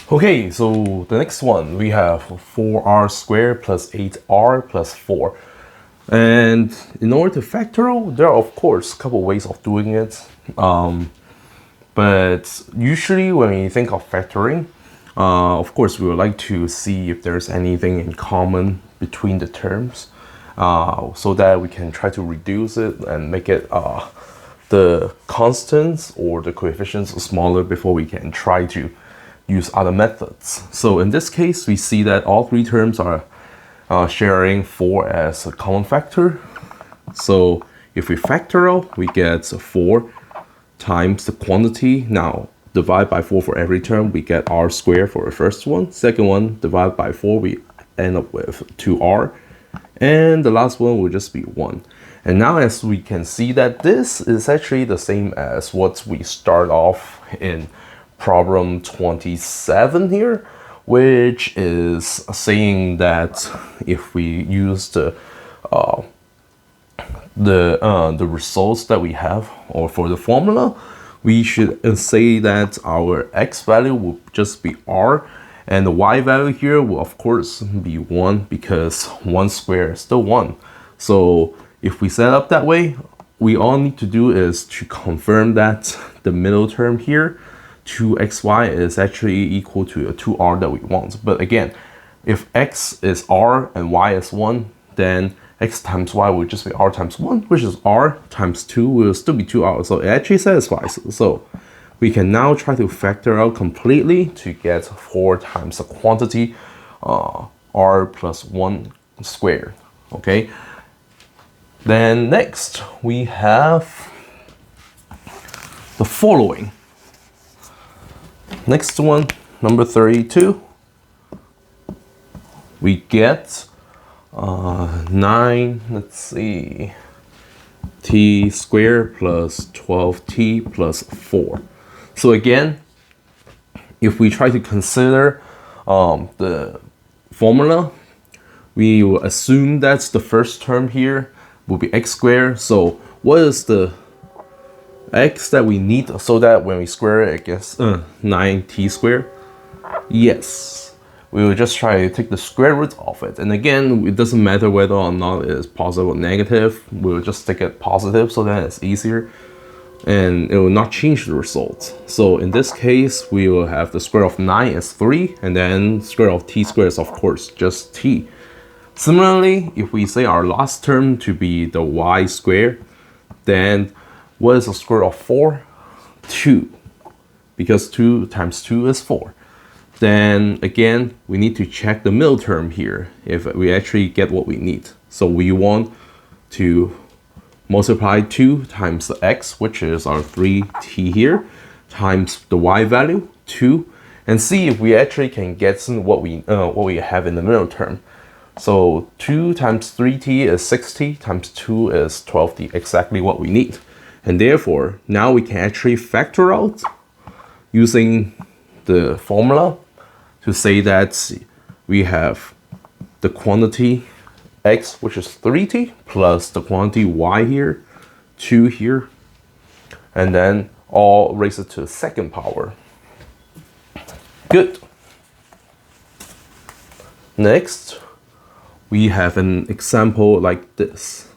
Okay, so the next one, we have 4r squared plus 8r plus 4. And in order to factorial, there are of course a couple ways of doing it. But usually when we think of factoring, of course we would like to see if there's anything in common between the terms, so that we can try to reduce it and make it the constants or the coefficients smaller before we can try to use other methods. So in this case, we see that all three terms are sharing 4 as a common factor. So if we factorial, we get 4 times the quantity. Now divide by 4 for every term, we get r squared for the first one. Second one, divide by 4, we end up with 2r. And the last one will just be 1. And now as we can see that this is actually the same as what we start off in problem 27 here, which is saying that if we use the results that we have, or for the formula, we should say that our x value will just be r, and the y value here will of course be 1, because 1 squared is still 1. So if we set up that way, we all need to do is to confirm that the middle term here, 2xy, is actually equal to a 2r that we want. But again, if x is r and y is 1, then x times y will just be r times 1, which is r times 2 will still be 2r. So it actually satisfies. So we can now try to factor out completely to get 4 times the quantity r plus 1 squared. Okay. Then next we have the following. Next one, number 32, we get 9, let's see, t squared plus 12t plus 4. So again, if we try to consider the formula, we will assume that the first term here will be x squared. So what is the x that we need so that when we square it, it gets 9t squared? Yes, we will just try to take the square root of it. And again, it doesn't matter whether or not it is positive or negative. We'll just take it positive so that it's easier, and it will not change the result. So in this case, we will have the square of 9 is 3, and then square of t squared is of course just t. Similarly, if we say our last term to be the y squared, then what is the square of 4? 2. Because 2 times 2 is 4. Then again, we need to check the middle term here if we actually get what we need. So we want to multiply 2 times the x, which is our 3t here, times the y value, 2, and see if we actually can get what we have in the middle term. So 2 times 3t is 6t, times 2 is 12t, exactly what we need. And therefore, now we can actually factor out using the formula to say that we have the quantity x, which is 3t, plus the quantity y here, 2 here, and then all raise it to the second power. Good. Next, we have an example like this.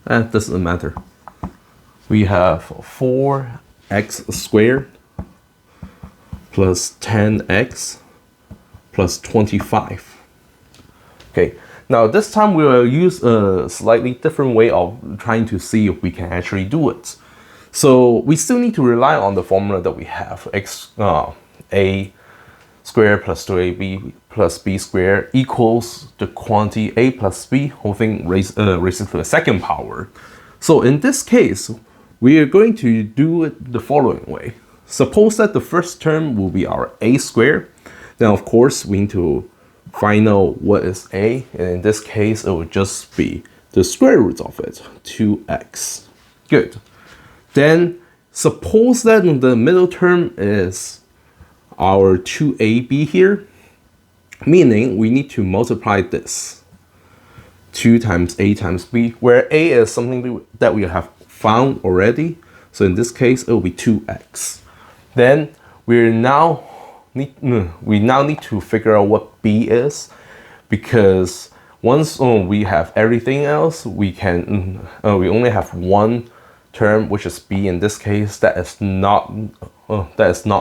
Doesn't matter. We have 4x squared plus 10x plus 25. Okay, now this time we will use a slightly different way of trying to see if we can actually do it. So we still need to rely on the formula that we have. A squared plus 2ab plus b squared equals the quantity a plus b, whole thing raised to the second power. So in this case, we are going to do it the following way. Suppose that the first term will be our a squared. Then of course we need to find out what is a, and in this case it would just be the square root of it, 2x. Good. Then suppose that the middle term is our 2ab here, meaning we need to multiply this 2 times a times b, where a is something that we have found already. So in this case, it will be 2x. Then we're now need to figure out what b is, because once we have everything else, we only have one term, which is b in this case, that is not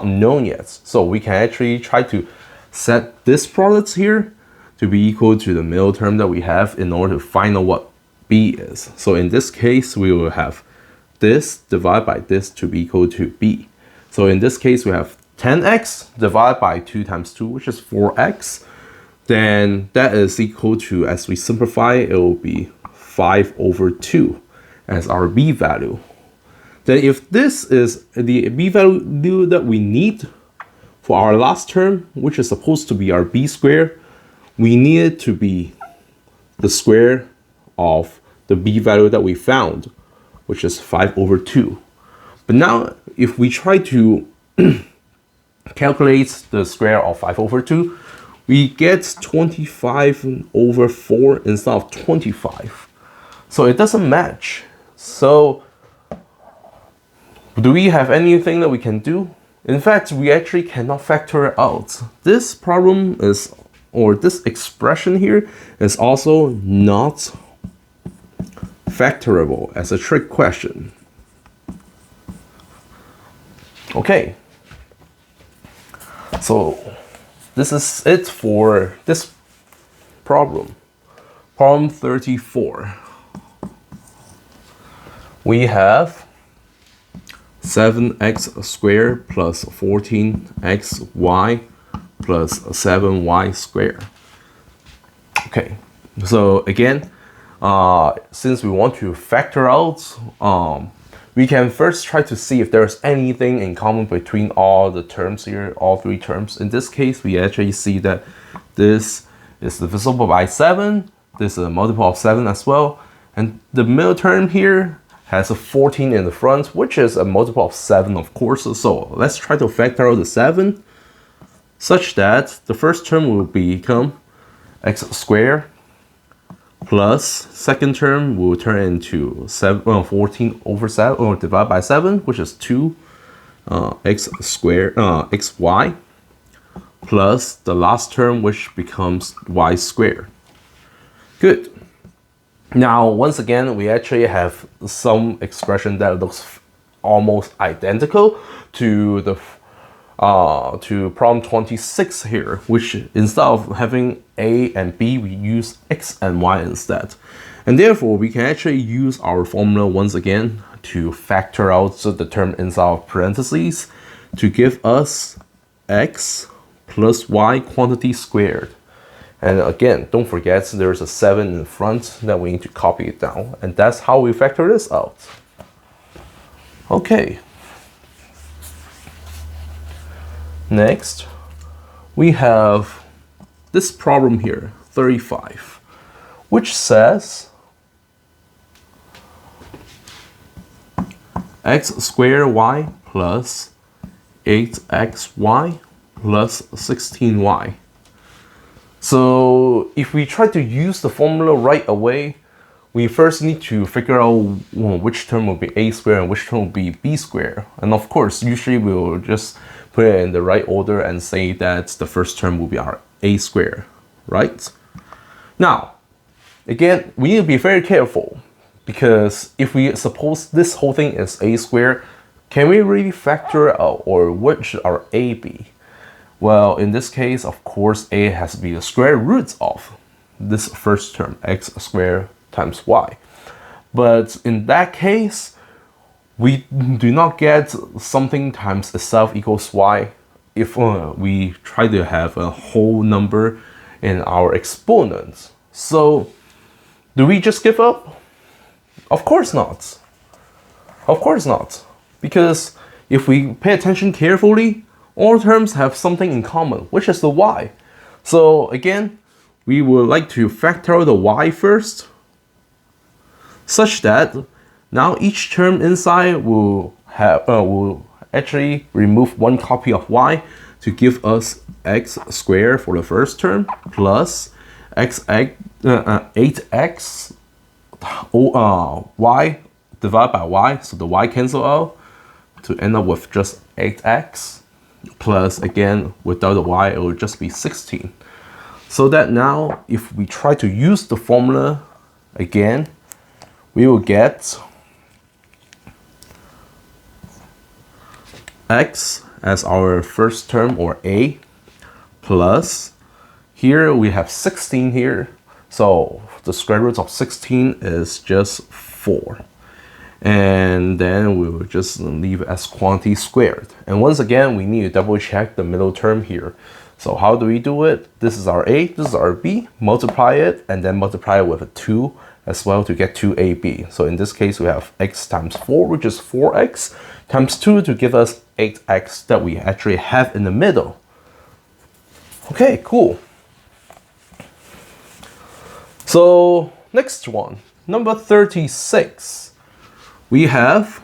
known yet. So we can actually try to set this product here to be equal to the middle term that we have in order to find out what b is. So in this case, we will have this divided by this to be equal to b. So in this case, we have 10x divided by 2 times 2, which is 4x. Then that is equal to, as we simplify, it will be 5/2 as our b value. Then if this is the b value that we need for our last term, which is supposed to be our b squared, we need it to be the square of the b value that we found, which is 5/2. But now if we try to calculate the square of 5/2, we get 25/4 instead of 25. So it doesn't match. So do we have anything that we can do? In fact, we actually cannot factor it out. This problem is, or this expression here, is also not factorable as a trick question. Okay. So this is it for this problem. Problem 34. We have 7x squared plus 14xy plus 7y squared. Okay, so again, since we want to factor out, we can first try to see if there's anything in common between all the terms here, all three terms. In this case, we actually see that this is divisible by 7, this is a multiple of 7 as well, and the middle term here has a 14 in the front, which is a multiple of 7, of course. So let's try to factor out the 7 such that the first term will become x squared plus second term will turn into 14/7 or divided by 7, which is 2 x squared xy plus the last term, which becomes y squared. Good. Now, once again, we actually have some expression that looks almost identical to the to problem 26 here, which instead of having a and b, we use x and y instead. And therefore, we can actually use our formula once again to factor out the term inside of parentheses to give us x plus y quantity squared. And again, don't forget there's a 7 in front that we need to copy it down. And that's how we factor this out. Okay. Next, we have this problem here, 35, which says x squared y plus 8xy plus 16y. So if we try to use the formula right away, we first need to figure out which term will be a squared and which term will be b squared. And of course, usually we'll just put it in the right order and say that the first term will be our a squared, right? Now, again, we need to be very careful, because if we suppose this whole thing is a squared, can we really factor it out, or what should our a be? Well, in this case, of course, a has to be the square root of this first term, x squared times y. But in that case, we do not get something times itself equals y if we try to have a whole number in our exponents. So, do we just give up? Of course not. Of course not. Because if we pay attention carefully, all terms have something in common, which is the y. So again, we would like to factor out the y first, such that now each term inside will actually remove one copy of y to give us x squared for the first term plus 8x y divided by y, so the y cancel out to end up with just 8x. plus, again, without the y, it will just be 16. So that now, if we try to use the formula again, we will get x as our first term, or a, plus, here we have 16 here, so the square root of 16 is just 4. And then we will just leave as quantity squared. And once again, we need to double check the middle term here. So how do we do it? This is our a, this is our b, multiply it, and then multiply it with a 2 as well to get 2ab. So in this case, we have x times 4, which is 4x, times 2 to give us 8x that we actually have in the middle. Okay, cool. So next one, number 36. We have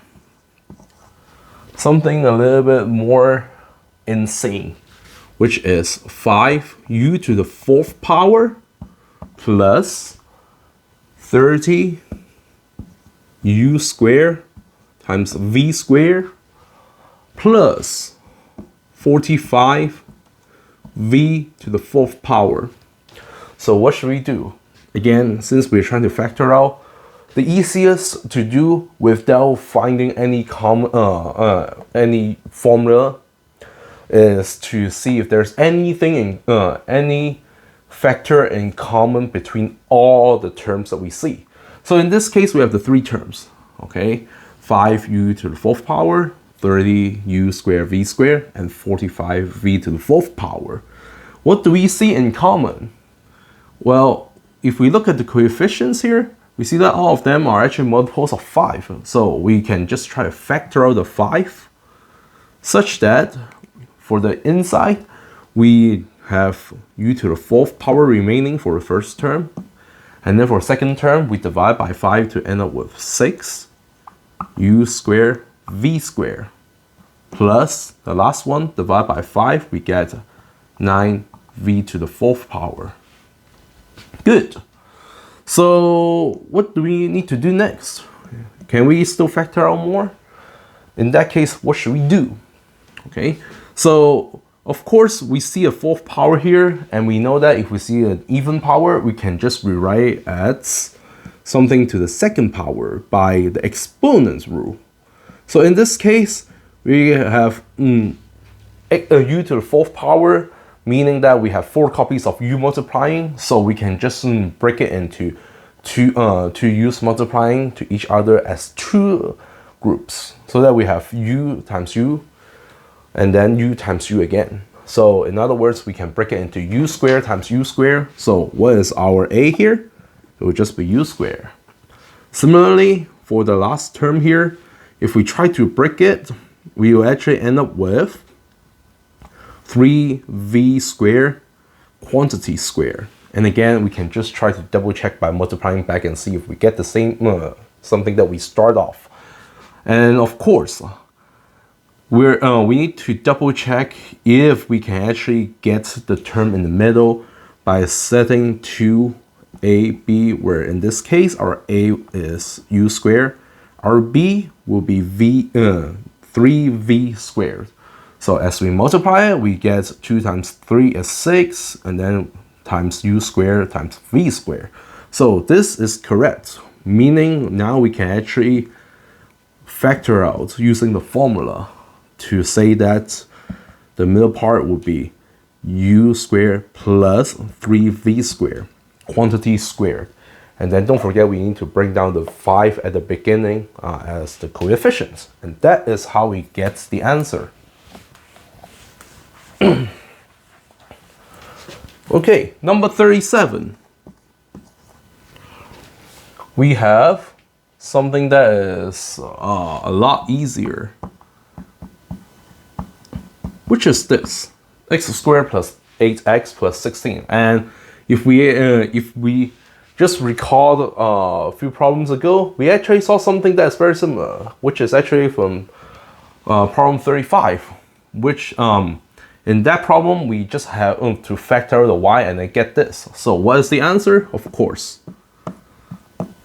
something a little bit more insane, which is 5u to the 4th power plus 30u squared times v squared plus 45v to the 4th power. So what should we do? Again, since we're trying to factor out, the easiest to do without finding any any formula is to see if there's anything in any factor in common between all the terms that we see. So in this case, we have the 3 terms. Okay, 5u to the 4th power, 30u squared v squared, and 45v to the 4th power. What do we see in common? Well, if we look at the coefficients here, we see that all of them are actually multiples of 5. So we can just try to factor out the 5 such that for the inside, we have u to the 4th power remaining for the first term. And then for the second term, we divide by 5 to end up with 6 u squared v squared. Plus the last one, divide by 5, we get 9v to the 4th power. Good. So what do we need to do next? Can we still factor out more? In that case, what should we do? Okay, so of course we see a 4th power here, and we know that if we see an even power, we can just rewrite it as something to the 2nd power by the exponents rule. So in this case, we have u to the 4th power, meaning that we have 4 copies of u multiplying, so we can just break it into two u's multiplying to each other as 2 groups, so that we have u times u, and then u times u again. So in other words, we can break it into u squared times u squared. So what is our a here? It would just be u squared. Similarly, for the last term here, if we try to break it, we will actually end up with 3v squared quantity squared. And again, we can just try to double check by multiplying back and see if we get the same something that we start off. And of course, we need to double check if we can actually get the term in the middle by setting 2ab, where in this case our a is u squared, our b will be 3v squared. So as we multiply it, we get 2 times 3 is 6, and then times u squared times v squared. So this is correct, meaning now we can actually factor out using the formula to say that the middle part would be u squared plus 3v squared, quantity squared. And then don't forget, we need to bring down the 5 at the beginning as the coefficients. And that is how we get the answer. Okay, number 37. We have something that is a lot easier, which is this: x squared plus 8x plus 16. And if we just recall a few problems ago, we actually saw something that's very similar, which is actually from problem 35, which in that problem, we just have to factor the y and then get this. So what is the answer? Of course,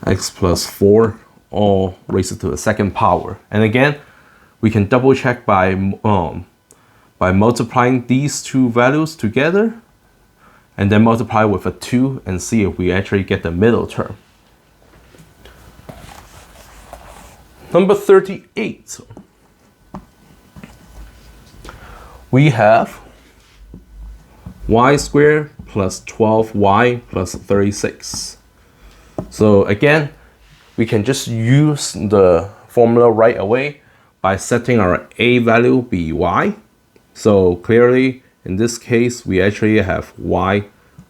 x plus 4 all raised to the 2nd power. And again, we can double check by by multiplying these two values together and then multiply with a 2 and see if we actually get the middle term. Number 38. We have y squared plus 12y plus 36. So again, we can just use the formula right away by setting our a value be y. So clearly, in this case, we actually have y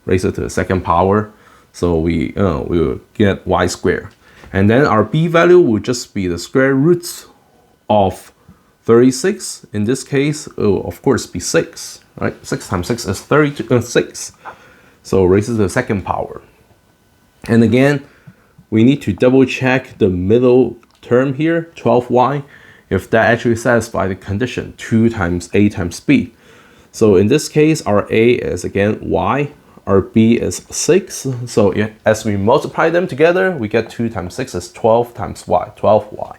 raised to the second power. So we will get y squared. And then our b value will just be the square root of 36. In this case, it will of course be 6, right? 6 times 6 is 36. So raises to the second power. And again, we need to double check the middle term here, 12y, if that actually satisfies the condition 2 times a times b. So in this case, our a is again y, our b is 6. So as we multiply them together, we get 2 times 6 is 12 times y, 12y.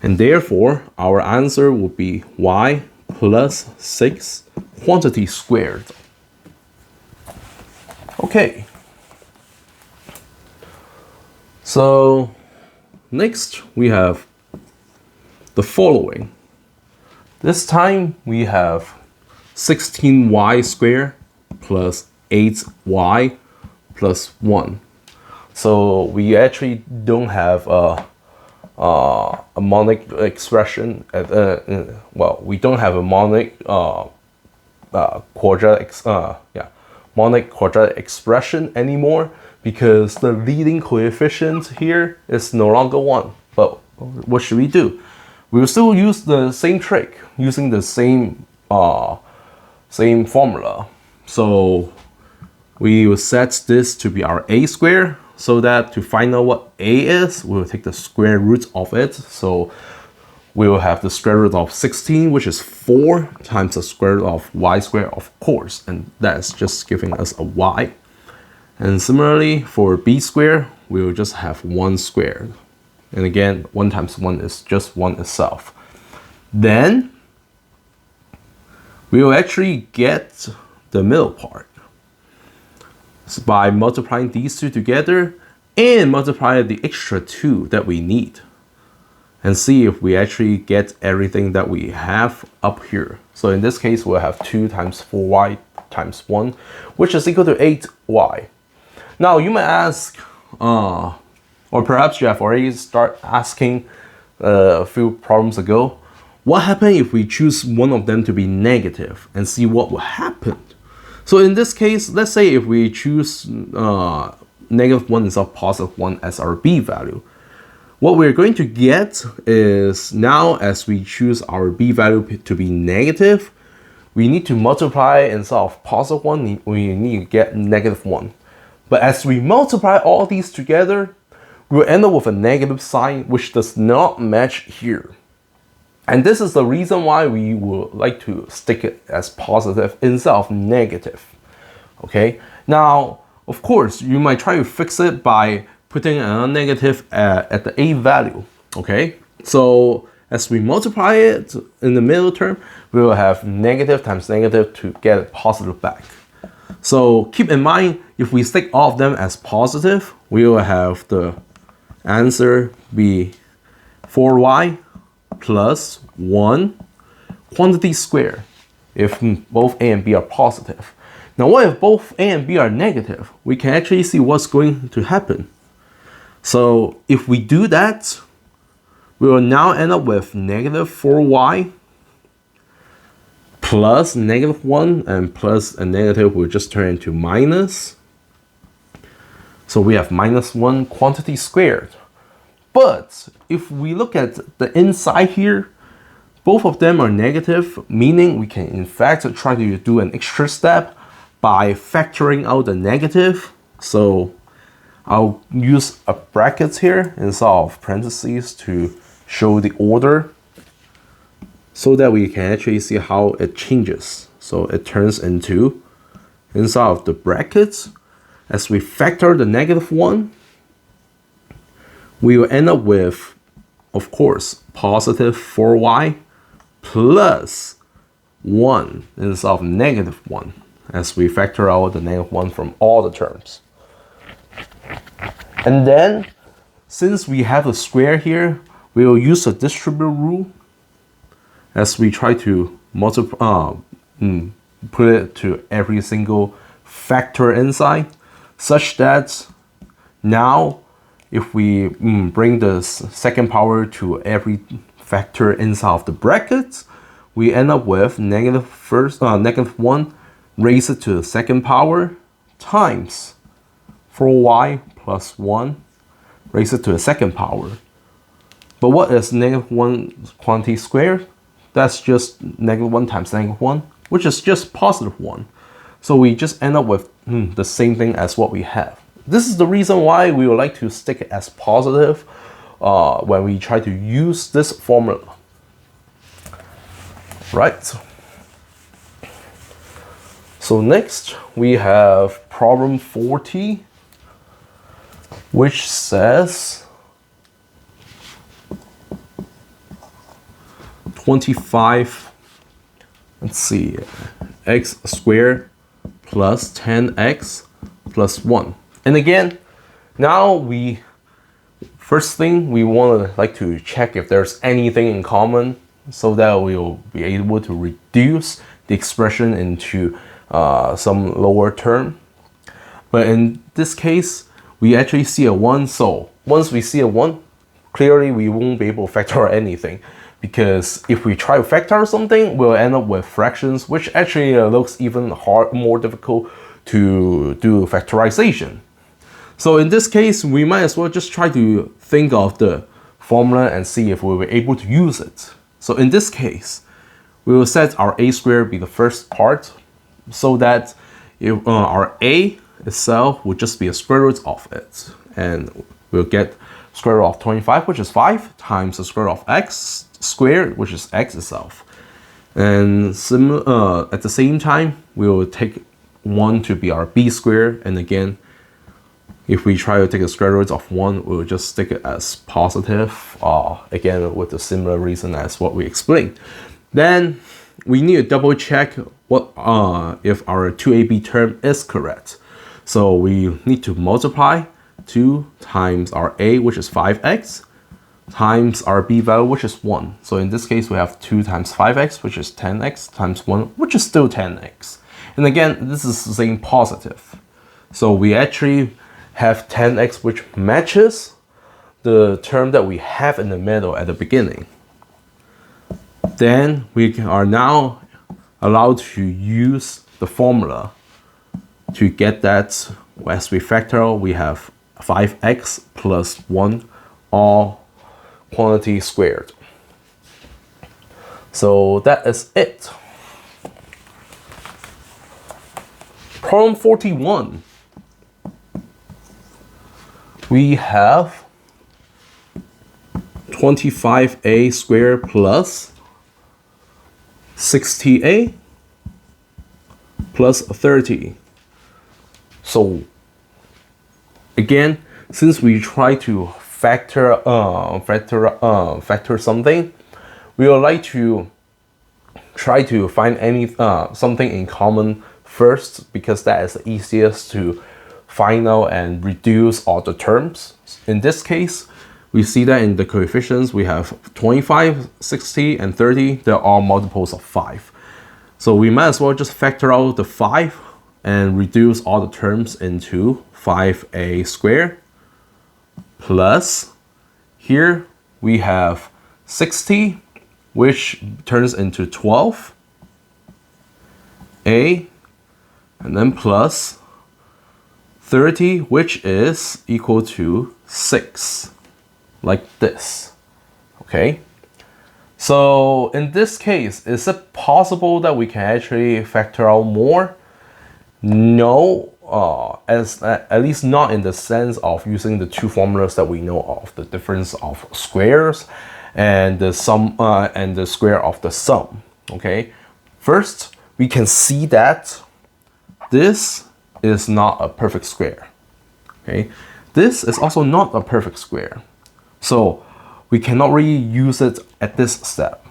And therefore, our answer will be y plus 6 quantity squared. Okay. So next we have the following. This time we have 16y squared plus 8y plus 1. So we actually don't have a monic expression. Well, we don't have a monic monic quadratic expression anymore because the leading coefficient here is no longer 1. But what should we do? We will still use the same trick using the same formula. So we will set this to be our a squared, so that to find out what a is, we will take the square root of it. So we will have the square root of 16, which is 4 times the square root of y squared, of course, and that's just giving us a y. And similarly, for b squared, we will just have 1 squared. And again, 1 times 1 is just 1 itself. Then we will actually get the middle part. So by multiplying these two together and multiply the extra 2 that we need. And see if we actually get everything that we have up here. So in this case, we'll have 2 times 4y times 1, which is equal to 8y. Now you might ask, or perhaps you have already started asking a few problems ago, what happens if we choose one of them to be negative and see what will happen? So in this case, let's say if we choose negative 1 instead of positive 1 as our b value, what we're going to get is now as we choose our b value to be negative, we need to multiply instead of positive 1, we need to get negative 1. But as we multiply all these together, we'll end up with a negative sign which does not match here. And this is the reason why we would like to stick it as positive instead of negative. Okay, now of course you might try to fix it by putting a negative at the a value. Okay, so as we multiply it in the middle term, we will have negative times negative to get it positive back. So keep in mind, if we stick all of them as positive, we will have the answer be 4y plus 1 quantity squared if both a and b are positive. Now what if both a and b are negative? We can actually see what's going to happen. So if we do that, we will now end up with negative 4y plus negative 1, and plus a negative will just turn into minus. So we have minus 1 quantity squared. But if we look at the inside here, both of them are negative, meaning we can in fact try to do an extra step by factoring out the negative. So I'll use a bracket here instead of parentheses to show the order, so that we can actually see how it changes. So it turns into, inside of the brackets, as we factor the negative 1, we will end up with, of course, positive 4y plus 1 instead of -1, as we factor out the -1 from all the terms. And then, since we have a square here, we will use the distribute rule as we try to multiply, put it to every single factor inside, such that now if we bring the second power to every factor inside of the brackets, we end up with -1 raised to the second power times 4y plus 1 raised to the second power. But what is -1 quantity squared? That's just -1 times -1, which is just +1. So we just end up with the same thing as what we have. This is the reason why we would like to stick it as positive when we try to use this formula. Right? So next we have problem 40, which says 25, let's see, x squared plus 10x plus 1. And again, now first thing we want to like to check if there's anything in common, so that we'll be able to reduce the expression into some lower term. But in this case, we actually see a 1, so once we see a 1, clearly we won't be able to factor anything, because if we try to factor something, we'll end up with fractions, which actually looks even more difficult to do factorization. So in this case, we might as well just try to think of the formula and see if we were able to use it. So in this case, we will set our a squared be the first part, so that if, our a itself would just be a square root of it. And we'll get square root of 25, which is 5, times the square root of x squared, which is x itself. And at the same time, we will take 1 to be our b squared. And again, if we try to take the square root of 1, we'll just stick it as positive, again with a similar reason as what we explained. Then we need to double check what if our 2ab term is correct. So we need to multiply 2 times our a, which is 5x, times our b value, which is 1. So in this case, we have 2 times 5x, which is 10x, times 1, which is still 10x. And again, this is saying positive. So we actually have 10x, which matches the term that we have in the middle at the beginning. Then we are now allowed to use the formula to get that. As we factor, we have 5x plus 1, all quantity squared. So that is it. Problem 41. We have 25a squared plus 60a plus 30. So again, since we try to factor something, we would like to try to find something in common first, because that is the easiest to find out and reduce all the terms. In this case, we see that in the coefficients we have 25, 60, and 30. They're all multiples of 5. So we might as well just factor out the 5 and reduce all the terms into 5a squared plus, here we have 60, which turns into 12a, and then plus 30, which is equal to 6, like this. Okay, so in this case, is it possible that we can actually factor out more? No, at least not in the sense of using the two formulas that we know of, the difference of squares and the sum and the square of the sum. Okay, first we can see that this is not a perfect square. Okay, this is also not a perfect square, so we cannot really use it at this step.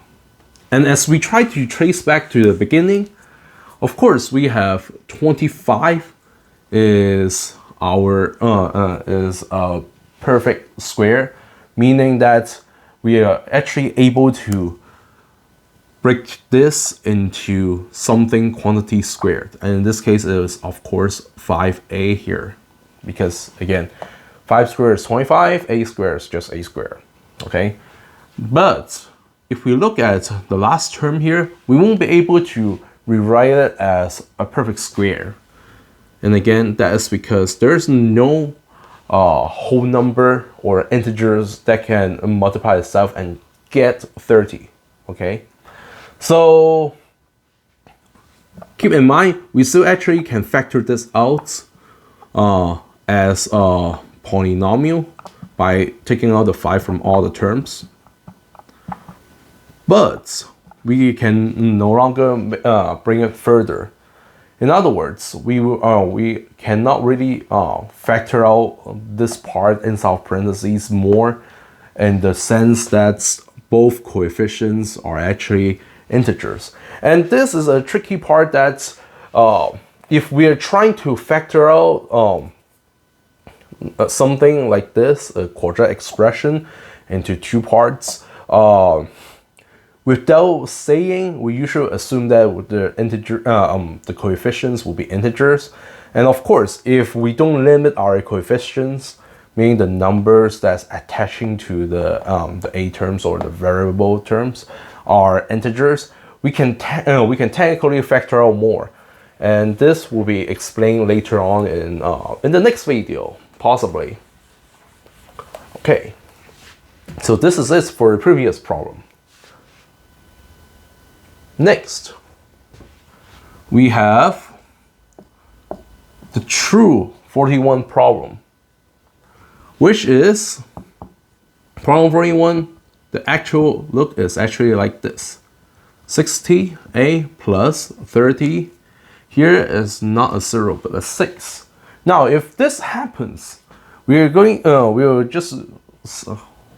And as we try to trace back to the beginning, of course, we have 25 is our is a perfect square, meaning that we are actually able to break this into something quantity squared. And in this case, it is of course 5a here, because again, 5 squared is 25, a squared is just a squared. Okay, but if we look at the last term here, we won't be able to rewrite it as a perfect square. And again, that is because there's no whole number or integers that can multiply itself and get 30. Okay, so keep in mind, we still actually can factor this out as a polynomial by taking out the 5 from all the terms. But we can no longer bring it further. In other words, we cannot really factor out this part inside parentheses more, in the sense that both coefficients are actually integers. And this is a tricky part that if we are trying to factor out something like this, a quadratic expression, into two parts, without saying, we usually assume that the integer, the coefficients will be integers. And of course, if we don't limit our coefficients, meaning the numbers that's attaching to the a terms or the variable terms are integers, we can technically factor out more. And this will be explained later on in the next video, possibly. Okay, so this is it for the previous problem. Next, we have the true 41 problem, which is problem 41. The actual look is actually like this: 60a plus 30. Here is not a 0 but a 6. Now, if this happens, we are going we will just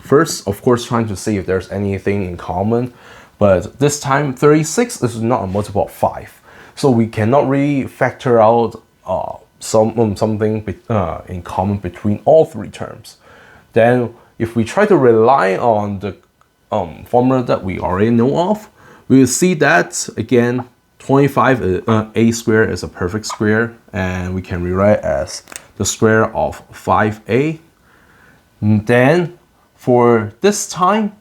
first, of course, trying to see if there's anything in common. But this time, 36 is not a multiple of 5. So we cannot really factor out something in common between all three terms. Then if we try to rely on the formula that we already know of, we will see that, again, 25 a squared is a perfect square, and we can rewrite as the square of 5a. And then for this time,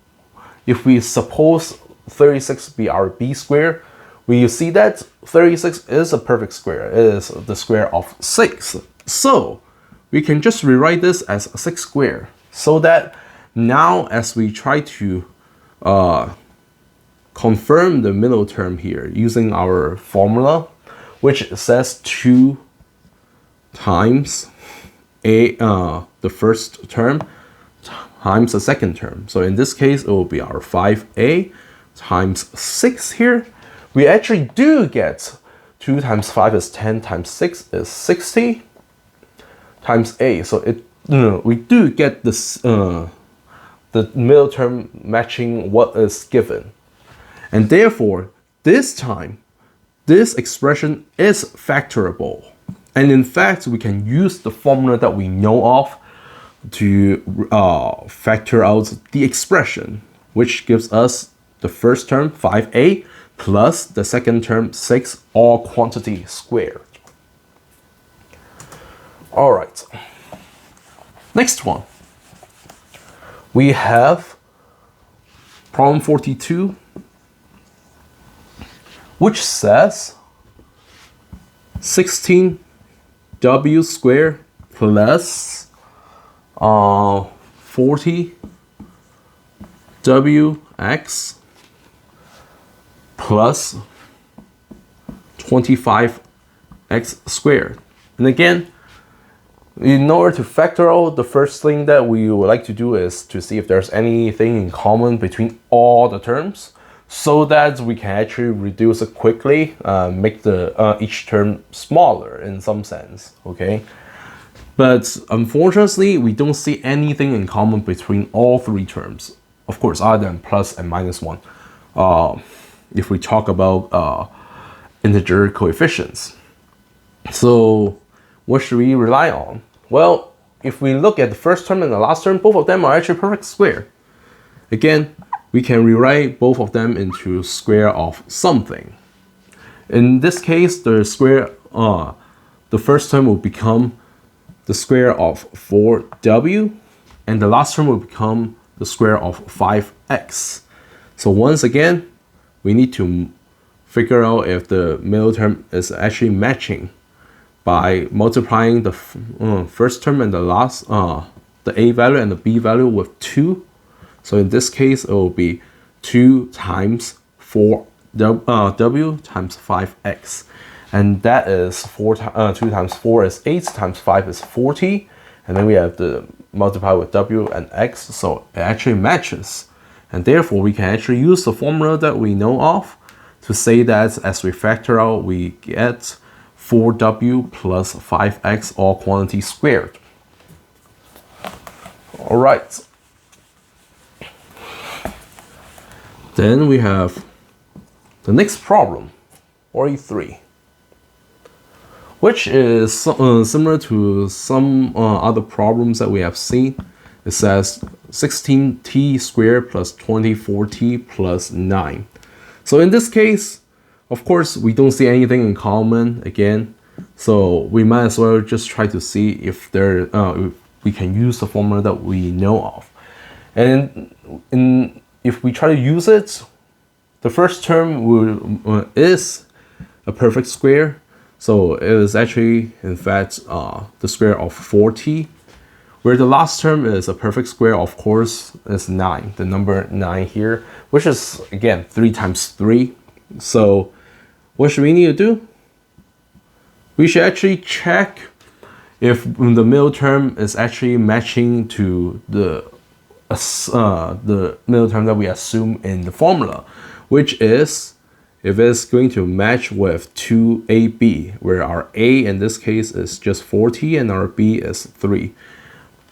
if we suppose 36 be our b square, we see that 36 is a perfect square. It is the square of 6. So we can just rewrite this as 6 squared. So that now, as we try to confirm the middle term here using our formula, which says 2 times the first term times the second term. So in this case, it will be our 5a times 6 here. We actually do get 2 times 5 is 10 times 6 is 60 times a. So we do get this the middle term matching what is given. And therefore, this time, this expression is factorable. And in fact, we can use the formula that we know of to factor out the expression, which gives us the first term 5a plus the second term 6, all quantity squared. All right. Next one, we have problem 42, which says 16w squared plus 40wx plus 25x squared. And again, in order to factor out, the first thing that we would like to do is to see if there's anything in common between all the terms, so that we can actually reduce it quickly, make the each term smaller in some sense, okay? But unfortunately, we don't see anything in common between all three terms, of course, other than plus and minus 1. if we talk about integer coefficients. So what should we rely on? Well, if we look at the first term and the last term, both of them are actually perfect square. Again, we can rewrite both of them into square of something. In this case, the first term will become the square of 4w, and the last term will become the square of 5x. So once again, we need to figure out if the middle term is actually matching by multiplying the first term and the last, the a value and the b value with 2. So in this case, it will be 2 times 4w times 5x. And that is 2 times 4 is 8, times 5 is 40. And then we have to multiply with w and x, so it actually matches. And therefore, we can actually use the formula that we know of to say that as we factor out, we get 4w plus 5x, all quantity squared. All right. Then we have the next problem, 43. Which is similar to some other problems that we have seen. It says 16t squared plus 24t plus 9. So in this case, of course, we don't see anything in common again. So we might as well just try to see if if we can use the formula that we know of. And if we try to use it, the first term is a perfect square. So it is actually, in fact, the square of 4t, where the last term is a perfect square, of course, is 9, the number 9 here, which is, again, 3 times 3. So what should we need to do? We should actually check if the middle term is actually matching to the middle term that we assume in the formula, which is if it's going to match with 2ab, where our a in this case is just 4t and our b is 3.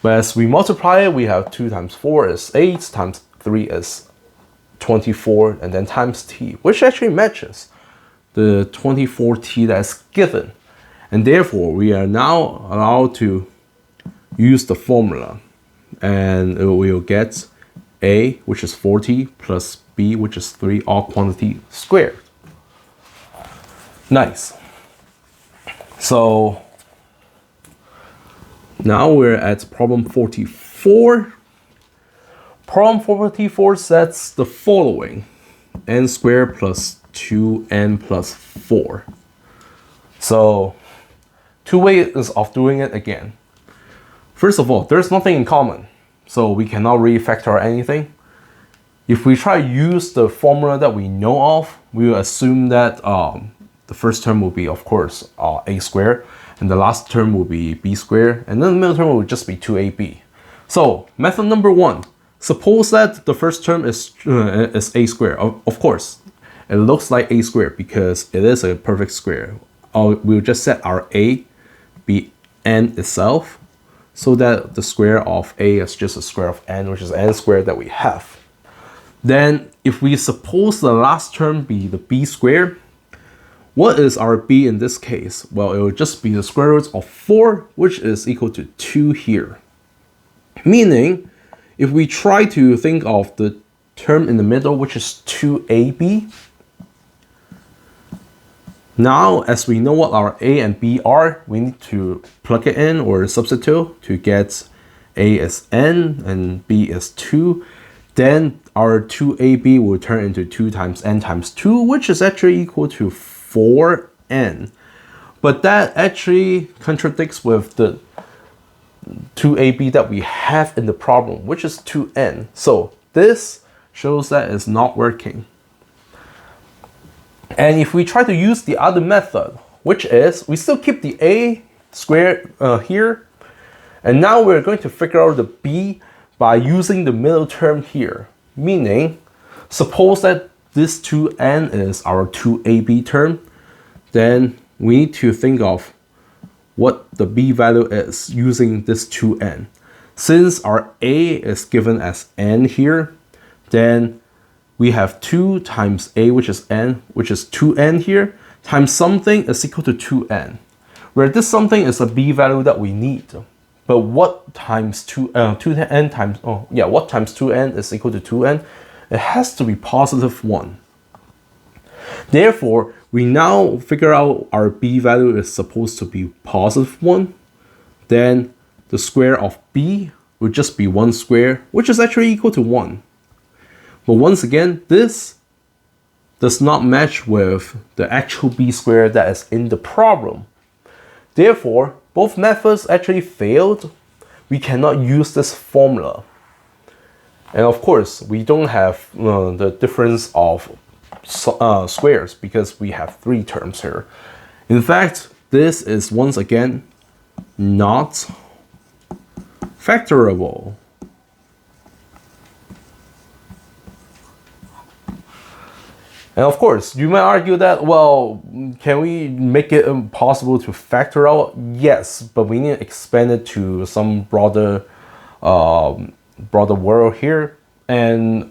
But as we multiply it, we have 2 times 4 is 8, times 3 is 24, and then times t, which actually matches the 24t that's given. And therefore, we are now allowed to use the formula. And we will get a, which is 40, plus b, which is 3, all quantity squared. Nice. So now we're at problem 44. Problem 44 sets the following: n squared plus 2n plus 4. So two ways of doing it again. First of all, there's nothing in common, so we cannot really factor anything. If we try to use the formula that we know of, we will assume that the first term will be, of course, a squared, and the last term will be b squared, and then the middle term will just be 2ab. So method number 1, suppose that the first term is a squared. Of course, it looks like a squared because it is a perfect square. We'll just set our a be n itself, so that the square of a is just a square of n, which is n squared that we have. Then if we suppose the last term be the b squared, what is our b in this case? Well, it will just be the square root of 4, which is equal to 2 here. Meaning, if we try to think of the term in the middle, which is 2ab, now as we know what our a and b are, we need to plug it in or substitute to get a is n and b is 2. Then our 2ab will turn into 2 times n times 2, which is actually equal to 4n. But that actually contradicts with the 2ab that we have in the problem, which is 2n. So this shows that it's not working. And if we try to use the other method, which is we still keep the a squared here, and now we're going to figure out the b by using the middle term here. Meaning, suppose that this 2n is our 2ab term, then we need to think of what the b value is using this 2n. Since our a is given as n here, then we have 2 times a, which is n, which is 2n here, times something is equal to 2n, where this something is a b value that we need. But what times 2n times, what times 2n is equal to 2n? It has to be positive 1. Therefore, we now figure out our b value is supposed to be positive 1. Then the square of b would just be 1 square, which is actually equal to 1. But once again, this does not match with the actual b squared that is in the problem. Therefore, both methods actually failed. We cannot use this formula. And of course, we don't have the difference of squares because we have 3 terms here. In fact, this is once again not factorable. And of course, you might argue that, well, can we make it impossible to factor out? Yes, but we need to expand it to some broader world here. And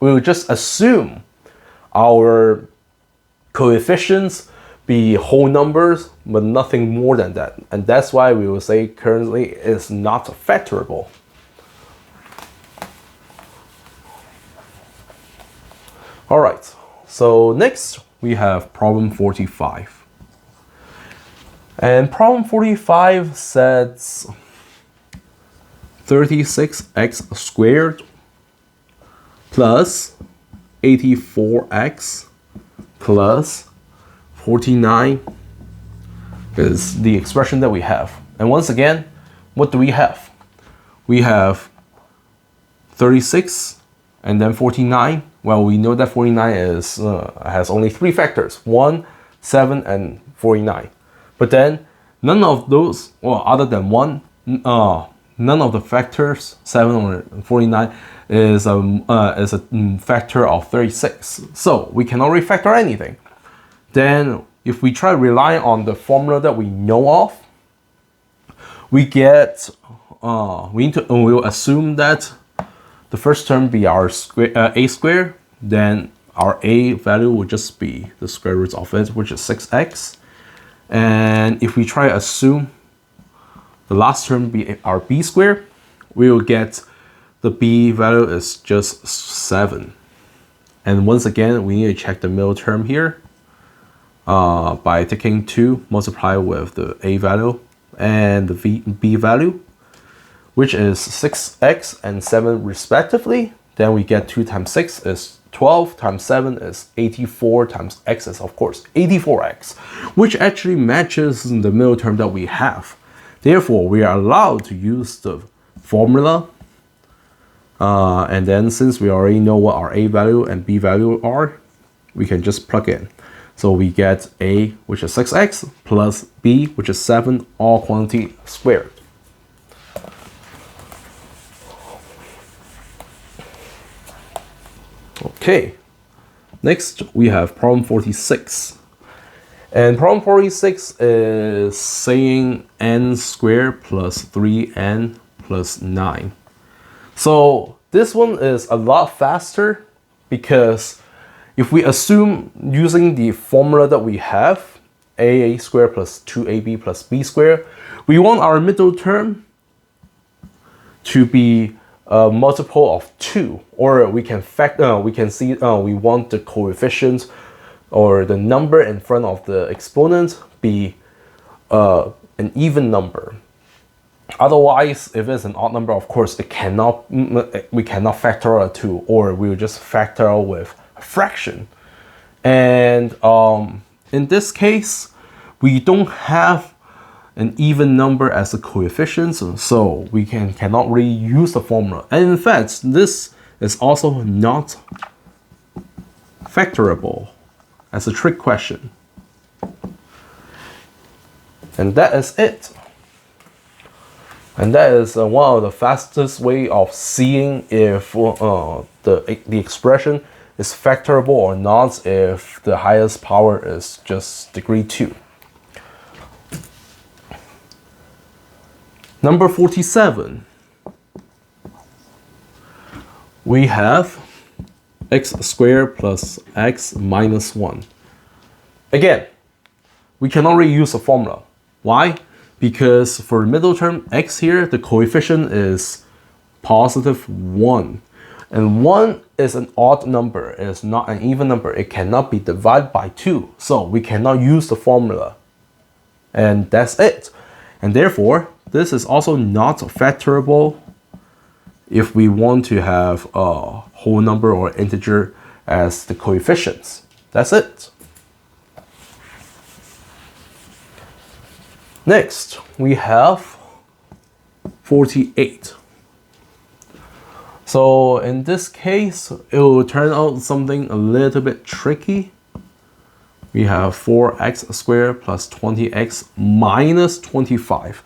we'll just assume our coefficients be whole numbers, but nothing more than that. And that's why we will say currently it's not factorable. All right, so next we have problem 45. And problem 45 says 36x squared plus 84x plus 49 is the expression that we have. And once again, what do we have? We have 36 and then 49. Well, we know that 49 has only 3 factors, 1, 7, and 49. But then none of those, or other than 1, none of the factors, 7 or 49, is a factor of 36. So we cannot refactor anything. Then if we try to rely on the formula that we know of, we get, we'll assume that the first term be our a squared, then our a value would just be the square root of it, which is 6x. And if we try to assume the last term be our b squared, we will get the b value is just 7. And once again, we need to check the middle term here by taking 2 multiplied with the a value and the b value, which is 6x and 7 respectively. Then we get 2 times 6 is 12, times 7 is 84, times x is, of course, 84x, which actually matches the middle term that we have. Therefore, we are allowed to use the formula. And then since we already know what our a value and b value are, we can just plug in. So we get a, which is 6x, plus b, which is 7, all quantity squared. Okay, next we have problem 46. And problem 46 is saying n squared plus 3n plus 9. So this one is a lot faster because if we assume using the formula that we have, a squared plus 2ab plus b squared, we want our middle term to be a multiple of 2, or we can see we want the coefficient or the number in front of the exponent be an even number. Otherwise, if it's an odd number, of course, we cannot factor out a 2, or we will just factor out with a fraction. And in this case, we don't have an even number as a coefficient, so we cannot really use the formula. And in fact, this is also not factorable as a trick question. And that is it. And that is one of the fastest way of seeing if the expression is factorable or not if the highest power is just degree 2. Number 47. We have x squared plus x minus 1. Again, we cannot really use the formula. Why? Because for the middle term x here, the coefficient is positive 1. And 1 is an odd number. It is not an even number. It cannot be divided by 2. So we cannot use the formula. And that's it. And therefore, this is also not factorable if we want to have a whole number or integer as the coefficients. That's it. Next, we have 48. So in this case, it will turn out something a little bit tricky. We have 4x squared plus 20x minus 25.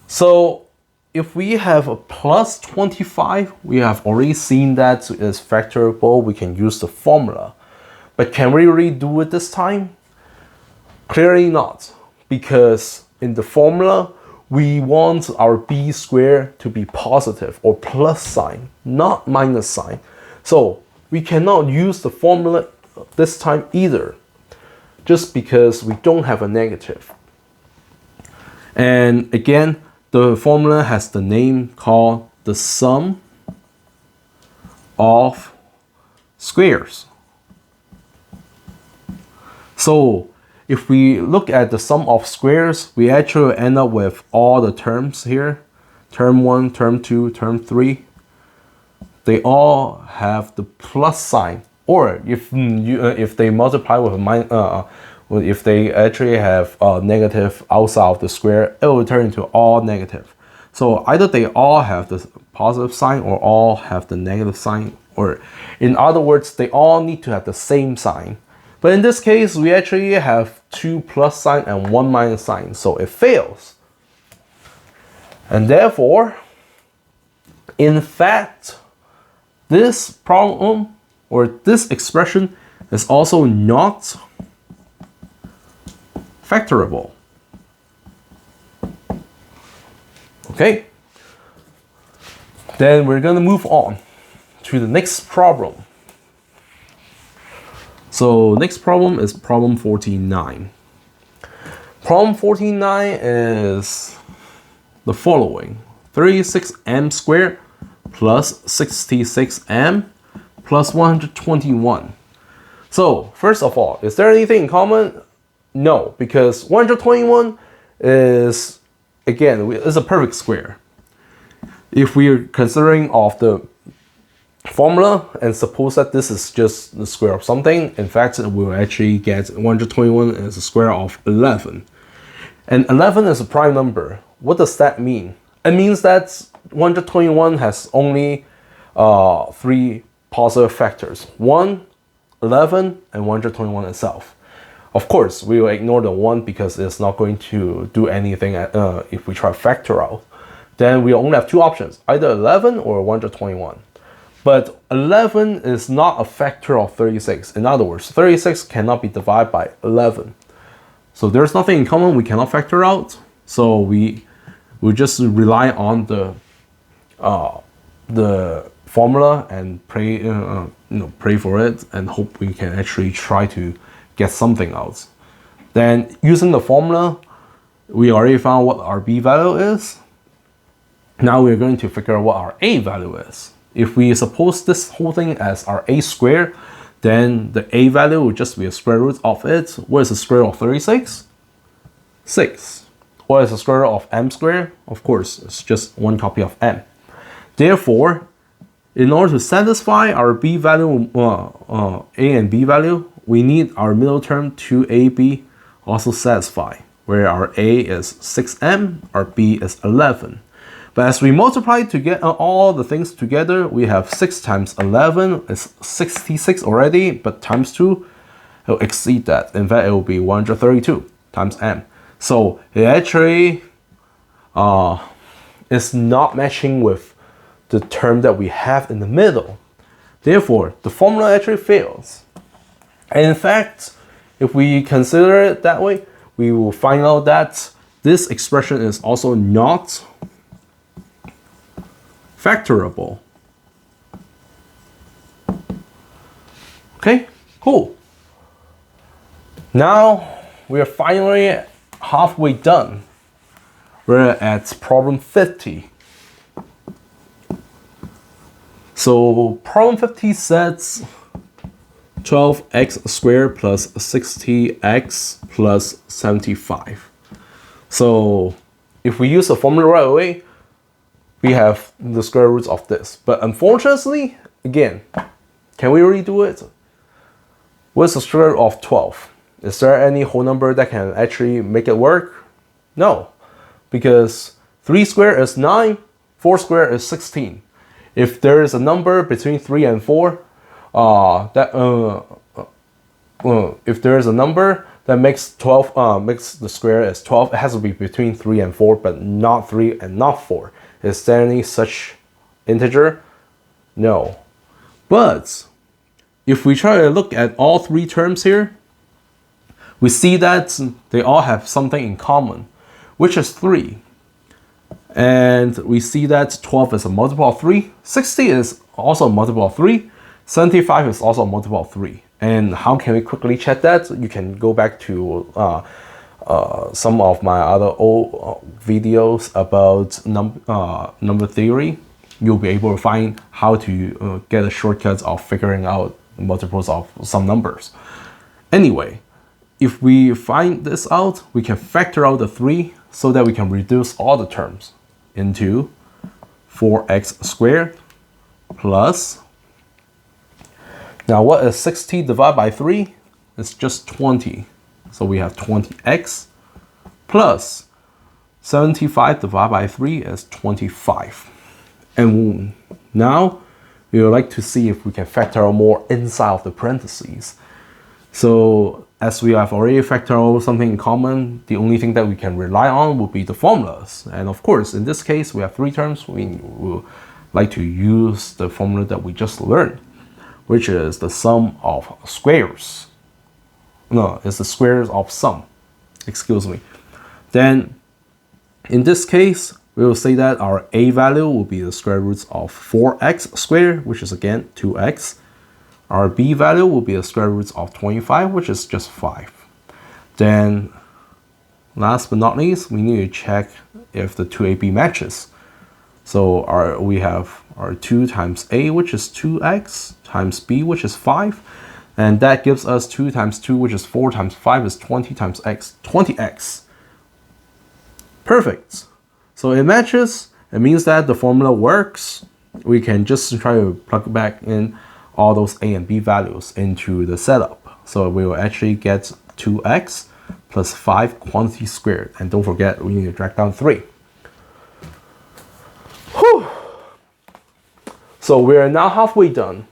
So if we have a plus 25, we have already seen that is factorable. We can use the formula. But can we really do it this time? Clearly not, because in the formula, we want our b squared to be positive or plus sign, not minus sign. So we cannot use the formula this time either, just because we don't have a negative. And again, the formula has the name called the sum of squares. So if we look at the sum of squares, we actually end up with all the terms here. Term 1, term 2, term 3. They all have the plus sign. Or if they multiply with a minus, if they actually have a negative outside of the square, it will turn into all negative. So either they all have the positive sign or all have the negative sign. Or in other words, they all need to have the same sign. But in this case, we actually have 2 plus sign and 1 minus sign, so it fails. And therefore, in fact, this problem or this expression is also not factorable. Okay, then we're going to move on to the next problem. So next problem is problem 49. Problem 49 is the following: 36m squared plus 66m plus 121. So first of all, is there anything in common? No, because 121 is, again, is a perfect square. If we are considering of the formula and suppose that this is just the square of something, in fact, we'll actually get 121 as the square of 11. And 11 is a prime number. What does that mean? It means that 121 has only 3 positive factors: 1, 11, and 121 itself. Of course, we will ignore the 1 because it's not going to do anything if we try to factor out. Then we only have 2 options, either 11 or 121. But 11 is not a factor of 36. In other words, 36 cannot be divided by 11. So there's nothing in common we cannot factor out. So we just rely on the formula and pray for it and hope we can actually try to get something out. Then using the formula, we already found what our b value is. Now we're going to figure out what our a value is. If we suppose this whole thing as our a squared, then the a value will just be a square root of it. What is the square root of 36? 6. What is the square root of m squared? Of course, it's just one copy of m. Therefore, in order to satisfy our b value, a and b value, we need our middle term 2ab also satisfy, where our a is 6m, our b is 11. But as we multiply to get all the things together, we have 6 times 11 is 66 already, but times 2, it will exceed that. In fact, it will be 132 times m. So it actually is not matching with the term that we have in the middle. Therefore, the formula actually fails. And in fact, if we consider it that way, we will find out that this expression is also not factorable. Okay, cool. Now we are finally halfway done. We're at problem 50. So problem 50 says 12x squared plus 60x plus 75. So if we use the formula right away, we have the square roots of this. But unfortunately, again, can we really do it? What's the square root of 12? Is there any whole number that can actually make it work? No, because 3 squared is 9, 4 squared is 16. If there is a number between 3 and 4, if there is a number that makes 12 makes the square as 12, it has to be between 3 and 4, but not 3 and not 4. Is there any such integer? No. But if we try to look at all three terms here, we see that they all have something in common, which is 3. And we see that 12 is a multiple of 3, 60 is also a multiple of 3, 75 is also a multiple of 3. And how can we quickly check that? You can go back to some of my other old videos about number theory. You'll be able to find how to get a shortcut of figuring out multiples of some numbers. Anyway, if we find this out, we can factor out the 3 so that we can reduce all the terms into 4x squared plus, now what is 60 divided by 3? It's just 20. So we have 20x plus 75 divided by 3 is 25. And now we would like to see if we can factor out more inside of the parentheses. So as we have already factored out something in common, the only thing that we can rely on would be the formulas. And of course, in this case, we have 3 terms. We will like to use the formula that we just learned, which is the sum of squares. No, it's the squares of sum. Excuse me. Then, in this case, we will say that our a value will be the square roots of 4x squared, which is again 2x. Our b value will be the square roots of 25, which is just 5. Then, last but not least, we need to check if the 2ab matches. So we have our 2 times a, which is 2x, times b, which is 5. And that gives us 2 times 2, which is 4, times 5 is 20, times x, 20x. Perfect. So it matches. It means that the formula works. We can just try to plug back in all those a and b values into the setup. So we will actually get 2x plus 5 quantity squared. And don't forget, we need to drag down 3. Whew. So we are now halfway done.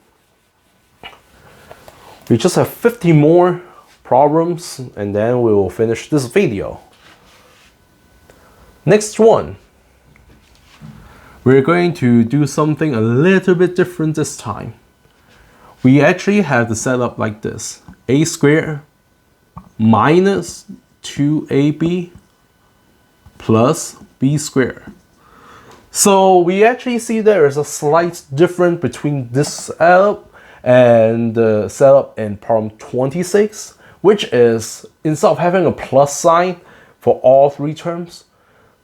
We just have 50 more problems and then we will finish this video. Next one. We're going to do something a little bit different this time. We actually have the setup like this. A squared minus 2ab plus b squared. So we actually see there is a slight difference between this setup and the setup in problem 26, which is instead of having a plus sign for all 3 terms,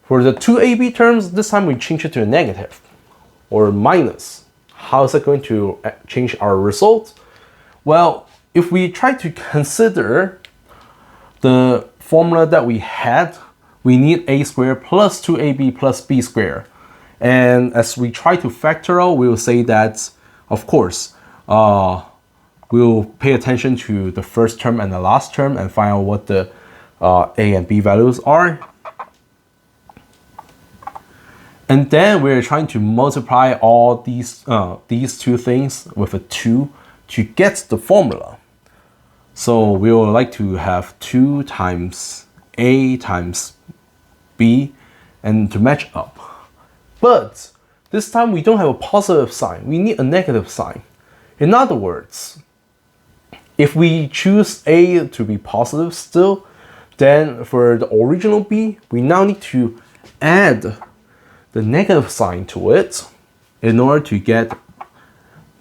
for the 2ab terms, this time we change it to a negative or minus. How is it going to change our result? Well, if we try to consider the formula that we had, we need a squared plus 2ab plus b squared. And as we try to factor out, we will say that, of course, we'll pay attention to the first term and the last term and find out what the a and b values are. And then we're trying to multiply all these 2 things with a 2 to get the formula. So we would like to have 2 times a times b and to match up. But this time we don't have a positive sign. We need a negative sign. In other words, if we choose a to be positive still, then for the original b, we now need to add the negative sign to it in order to get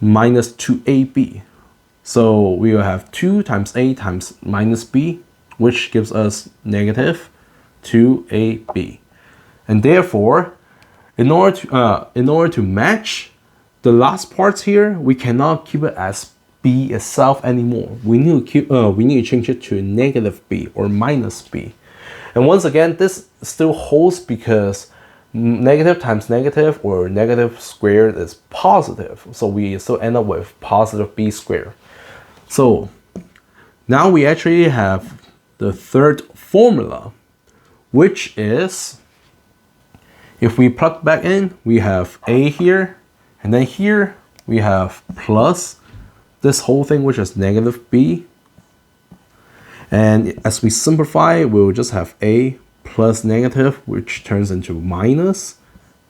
minus 2ab. So we will have 2 times a times minus b, which gives us negative 2ab. And therefore, in order to match the last parts here, we cannot keep it as b itself anymore. We need to change it to negative b or minus b. And once again, this still holds because negative times negative or negative squared is positive. So we still end up with positive b squared. So now we actually have the third formula, which is, if we plug back in, we have a here, and then here we have plus this whole thing, which is negative b. And as we simplify, we'll just have a plus negative, which turns into minus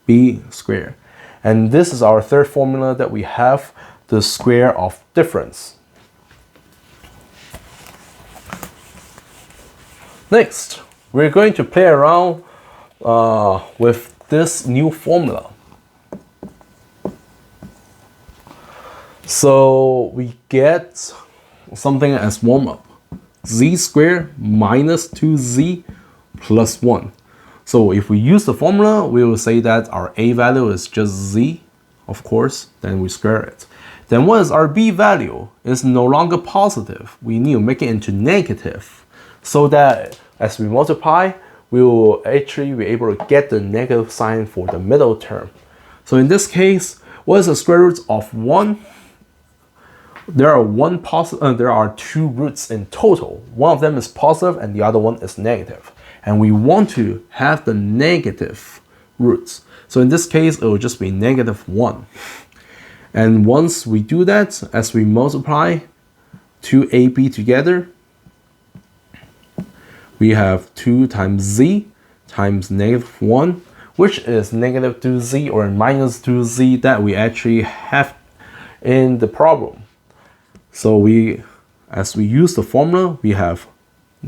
b squared. And this is our third formula that we have the square of difference. Next, we're going to play around with this new formula. So we get something as warm-up. Z squared minus 2z plus 1. So if we use the formula, we will say that our a value is just z, of course, then we square it. Then what is our b value? It's no longer positive. We need to make it into negative, so that as we multiply, we will actually be able to get the negative sign for the middle term. So in this case, what is the square root of 1? There are two roots in total. One of them is positive and the other one is negative. And we want to have the negative roots. So in this case, it will just be negative 1. And once we do that, as we multiply 2ab together, we have 2 times z times negative 1, which is negative 2z or minus 2z that we actually have in the problem. So as we use the formula, we have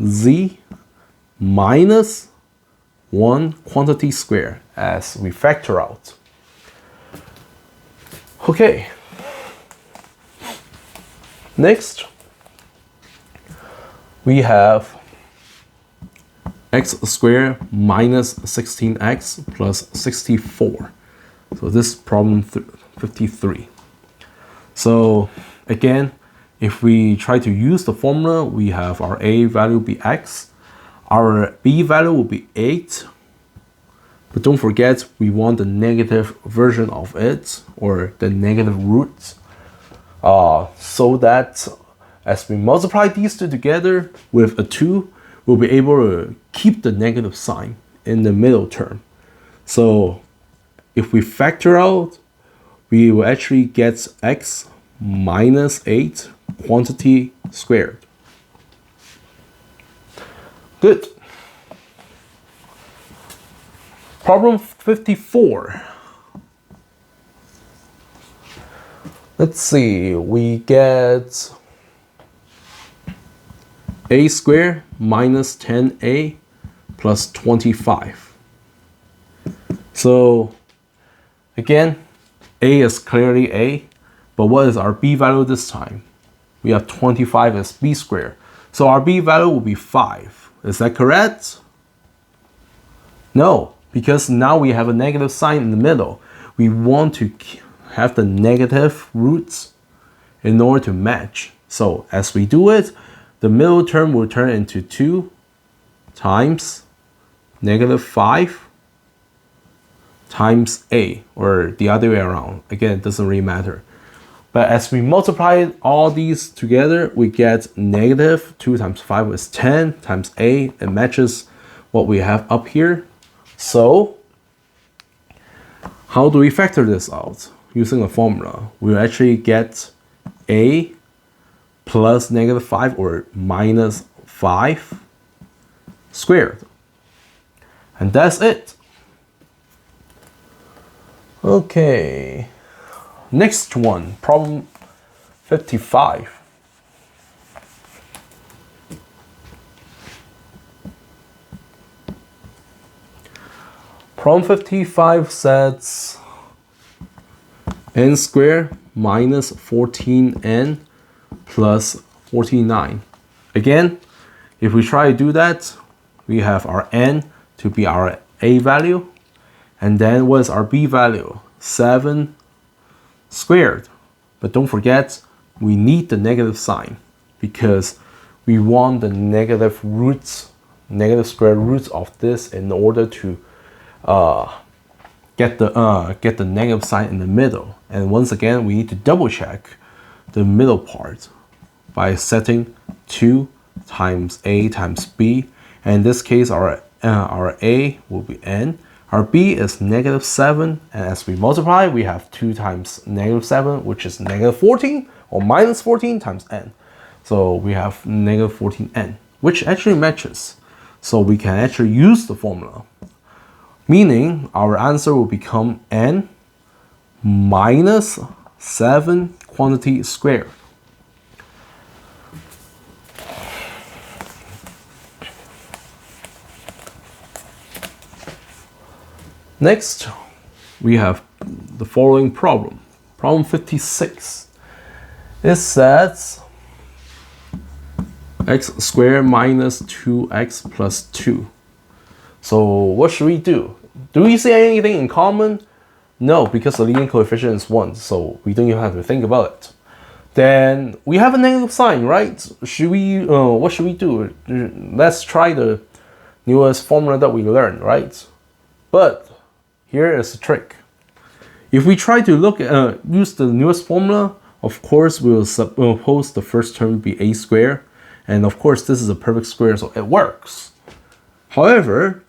z minus 1 quantity square as we factor out. Okay. Next, we have x squared minus 16x plus 64. So this is problem 53. So again, if we try to use the formula, we have our a value will be x, our b value will be 8, but don't forget we want the negative version of it, or the negative root, so that as we multiply these two together with a 2, we'll be able to keep the negative sign in the middle term. So if we factor out, we will actually get x minus 8 quantity squared. Good. Problem 54. Let's see, we get a squared minus 10a plus 25. So again, a is clearly a, but what is our b value this time? We have 25 as b squared. So our b value will be 5. Is that correct? No, because now we have a negative sign in the middle. We want to have the negative roots in order to match. So as we do it, the middle term will turn into 2 times negative 5 times a, or the other way around. Again, it doesn't really matter. But as we multiply all these together, we get negative 2 times 5 is 10 times a. It matches what we have up here. So how do we factor this out? Using a formula, we'll actually get a plus negative 5 or minus 5 squared. And that's it. Okay. Next one, problem 55. Problem 55 says n squared minus 14n plus 49. Again, if we try to do that, we have our n to be our a value, and then what is our b value? 7 squared. But don't forget, we need the negative sign because we want the negative roots, negative square roots of this in order to get the negative sign in the middle. And once again, we need to double check the middle part by setting 2 times a times b. And in this case, our a will be n. Our b is negative 7, and as we multiply, we have 2 times negative 7, which is negative 14, or minus 14 times n. So we have negative 14n, which actually matches. So we can actually use the formula, meaning our answer will become n minus 7 quantity squared. Next, we have the following problem. Problem 56. It says x squared minus 2x plus 2. So what should we do? Do we see anything in common? No, because the leading coefficient is 1, so we don't even have to think about it. Then we have a negative sign, right? Should we? What should we do? Let's try the newest formula that we learned, right? But here is the trick. If we try to use the newest formula, of course we'll suppose the first term be a squared, and of course this is a perfect square, so it works. However,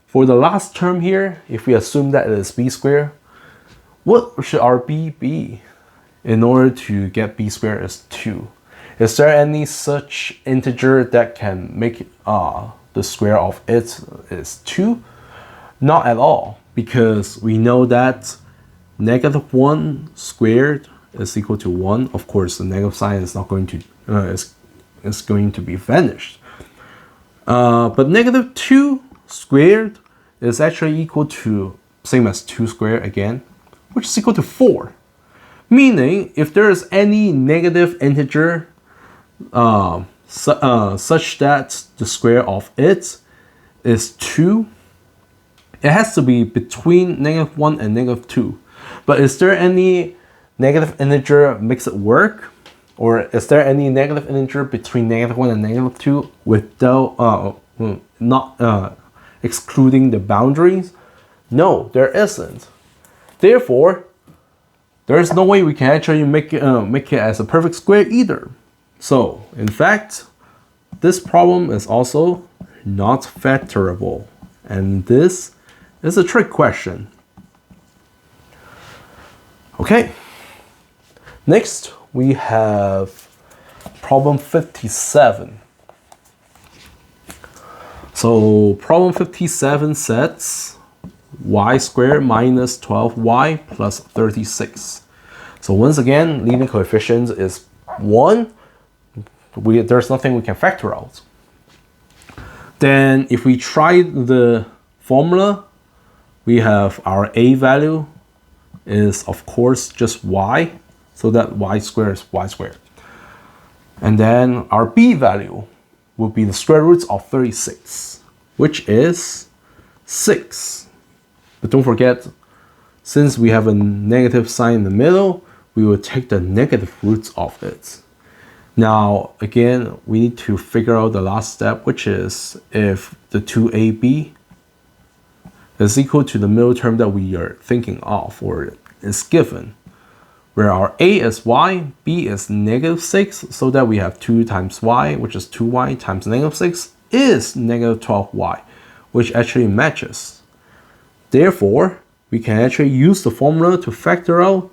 for the last term here, if we assume that it is b squared, what should our b be? In order to get b squared is 2. Is there any such integer that can make the square of it is 2? Not at all, because we know that negative 1 squared is equal to 1. Of course, the negative sign is not going to is going to be vanished. But negative 2 squared is actually equal to same as 2 squared again, which is equal to 4. Meaning, if there is any negative integer such that the square of it is 2, it has to be between negative 1 and negative 2. But is there any negative integer makes it work? Or is there any negative integer between negative 1 and negative 2 without not excluding the boundaries? No, there isn't. Therefore, there is no way we can actually make it as a perfect square either. So, in fact, this problem is also not factorable. And this is a trick question. Okay. Next, we have problem 57. So, problem 57 sets y squared minus 12y plus 36. So once again, leading coefficient is 1. There's nothing we can factor out. Then if we try the formula, we have our a value is of course just y, so that y squared is y squared. And then our b value will be the square roots of 36, which is 6. But don't forget, since we have a negative sign in the middle, we will take the negative roots of it. Now, again, we need to figure out the last step, which is if the 2ab is equal to the middle term that we are thinking of, or is given, where our a is y, b is negative 6, so that we have 2 times y, which is 2y times negative 6, is negative 12y, which actually matches. Therefore, we can actually use the formula to factor out,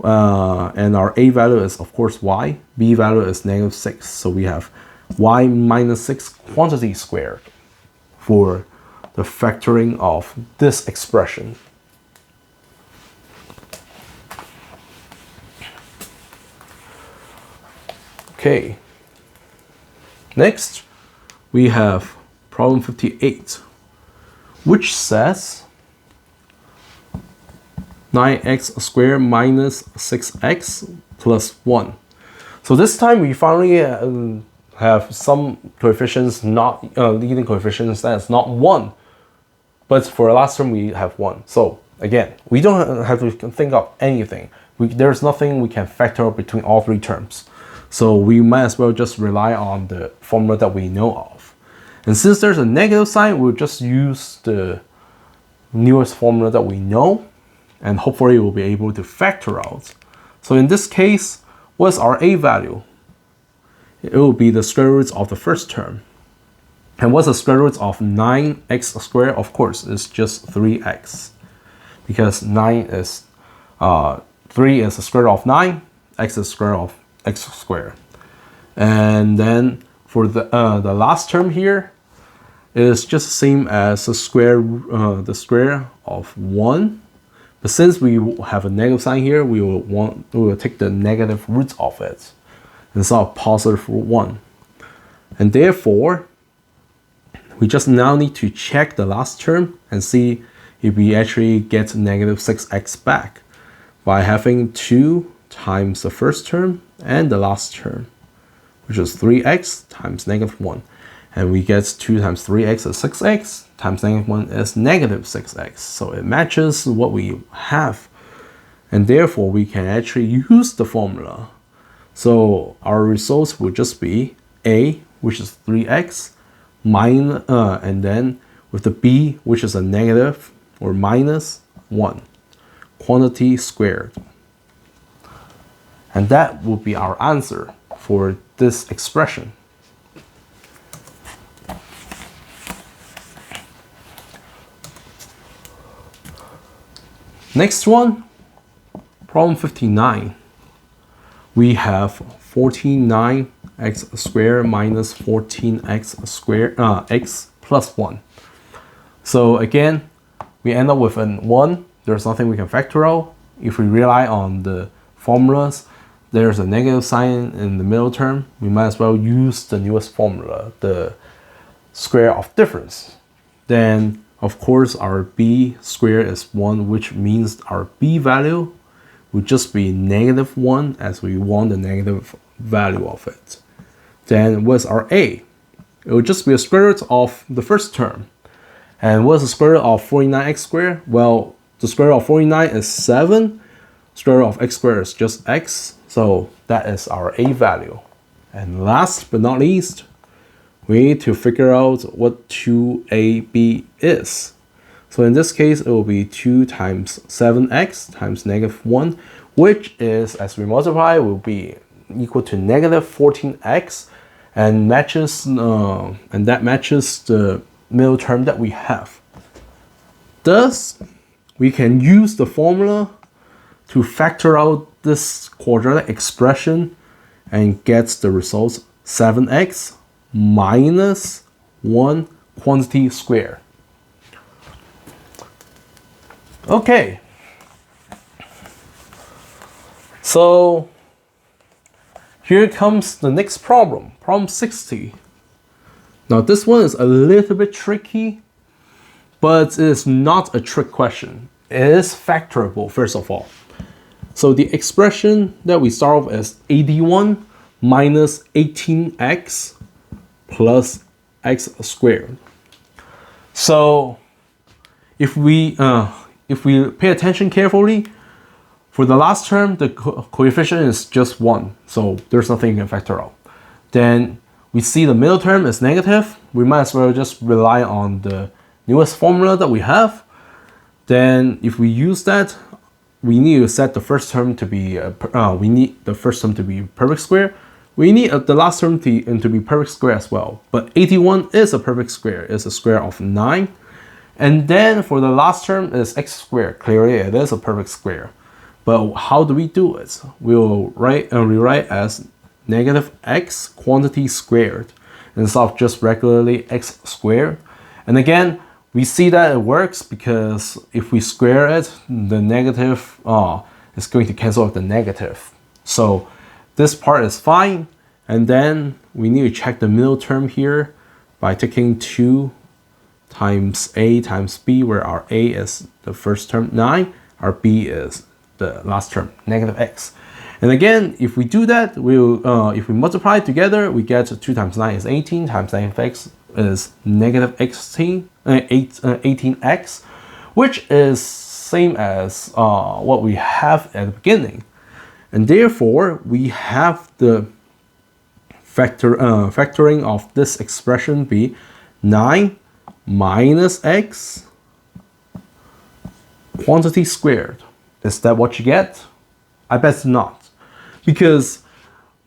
and our a value is of course y, b value is negative 6. So we have y minus 6 quantity squared for the factoring of this expression. Okay. Next, we have problem 58, which says 9x squared minus 6x plus 1. So this time we finally have some coefficients, not leading coefficients that's not 1. But for the last term, we have 1. So again, we don't have to think of anything. There's nothing we can factor out between all 3 terms. So we might as well just rely on the formula that we know of. And since there's a negative sign, we'll just use the newest formula that we know, and hopefully we'll be able to factor out. So in this case, what's our a value? It will be the square root of the first term. And what's the square root of 9x squared? Of course, it's just 3x. Because 3 is the square root of 9, x is the square root of x squared. And then for the last term here is just the same as the square of 1. But since we have a negative sign here, we will take the negative root of it instead of positive 1. And therefore, we just now need to check the last term and see if we actually get negative 6x back by having 2 times the first term and the last term, which is 3x times negative 1. And we get 2 times 3x is 6x, times negative 1 is negative 6x. So it matches what we have. And therefore, we can actually use the formula. So our results will just be a, which is 3x, and then with the b, which is a negative or minus 1, quantity squared. And that will be our answer for this expression. Next one, problem 59. We have 49x squared minus 14x squared, x plus 1. So again, we end up with a 1. There's nothing we can factor out. If we rely on the formulas, there's a negative sign in the middle term. We might as well use the newest formula, the square of difference. Then, of course, our b squared is 1, which means our b value would just be negative 1, as we want the negative value of it. Then what's our a? It would just be a square root of the first term. And what's the square root of 49x squared? Well, the square root of 49 is 7. Square root of x squared is just x. So that is our a value. And last but not least, we need to figure out what 2ab is. So in this case, it will be 2 times 7x times negative 1, which is, as we multiply, will be equal to negative 14x, and that matches the middle term that we have. Thus, we can use the formula to factor out this quadratic expression and get the results 7x minus 1 quantity squared. Okay, so here comes the next problem, problem 60. Now this one is a little bit tricky, but it is not a trick question. It is factorable, first of all. So the expression that we start with is 81 minus 18x plus x squared. So if we pay attention carefully, for the last term, the coefficient is just 1, so there's nothing you can factor out. Then we see the middle term is negative. We might as well just rely on the newest formula that we have. Then if we use that, we need to set the first term to be perfect square. We need the last term to be perfect square as well. But 81 is a perfect square. It's a square of 9. And then for the last term is x squared. Clearly it is a perfect square. But how do we do it? We'll rewrite as negative x quantity squared instead of just regularly x squared. And again, we see that it works because if we square it, the negative is going to cancel out the negative. So this part is fine. And then we need to check the middle term here by taking 2 times a times b, where our a is the first term 9, our b is the last term negative x. And again, if we do that, if we multiply together, we get 2 times 9 is 18, times negative x is negative 18x, which is same as what we have at the beginning. And therefore, we have the factoring of this expression be 9 minus x quantity squared. Is that what you get? I bet not. Because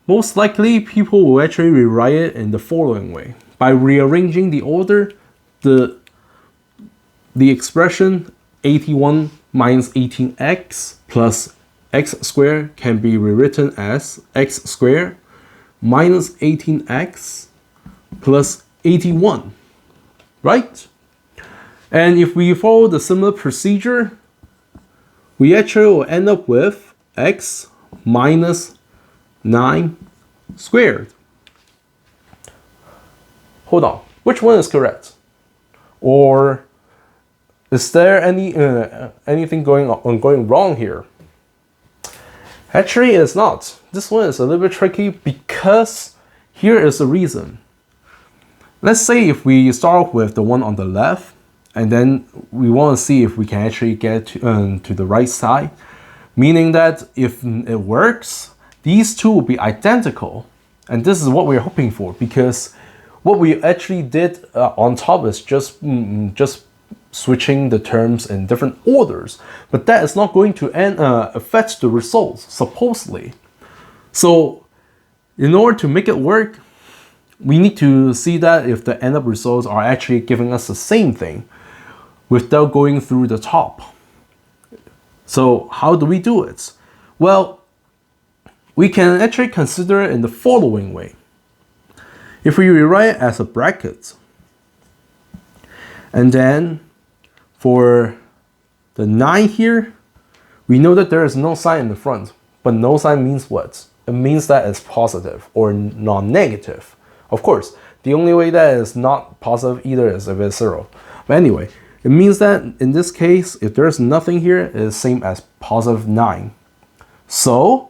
most likely people will actually rewrite it in the following way. By rearranging the order, the expression 81 minus 18x plus x squared can be rewritten as x squared minus 18x plus 81, right? And if we follow the similar procedure, we actually will end up with x minus 9 squared. Hold on, which one is correct? Or is there anything going wrong here? Actually, it's not. This one is a little bit tricky because here is the reason. Let's say if we start off with the one on the left, and then we want to see if we can actually get to the right side, meaning that if it works, these two will be identical. And this is what we're hoping for, because what we actually did on top is just switching the terms in different orders, but that is not going to affect the results, supposedly. So in order to make it work, we need to see that if the end up results are actually giving us the same thing without going through the top. So how do we do it? Well, we can actually consider it in the following way. If we rewrite it as a bracket, and then for the 9 here, we know that there is no sign in the front, but no sign means what? It means that it's positive or non-negative. Of course, the only way that is not positive either is if it's 0. But anyway, it means that in this case, if there's nothing here, it is same as positive 9. So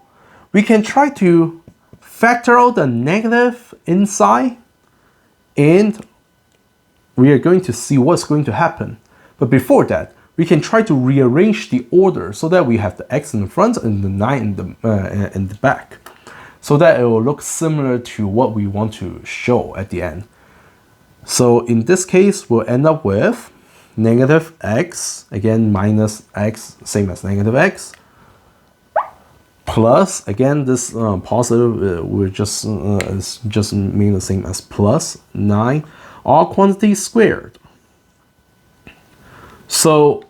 we can try to factor out the negative inside, and we are going to see what's going to happen. But before that, we can try to rearrange the order so that we have the x in the front and the 9 in the back, so that it will look similar to what we want to show at the end. So in this case, we'll end up with negative x, again minus x, same as negative x, plus, again this positive will just mean the same as plus 9, all quantities squared. So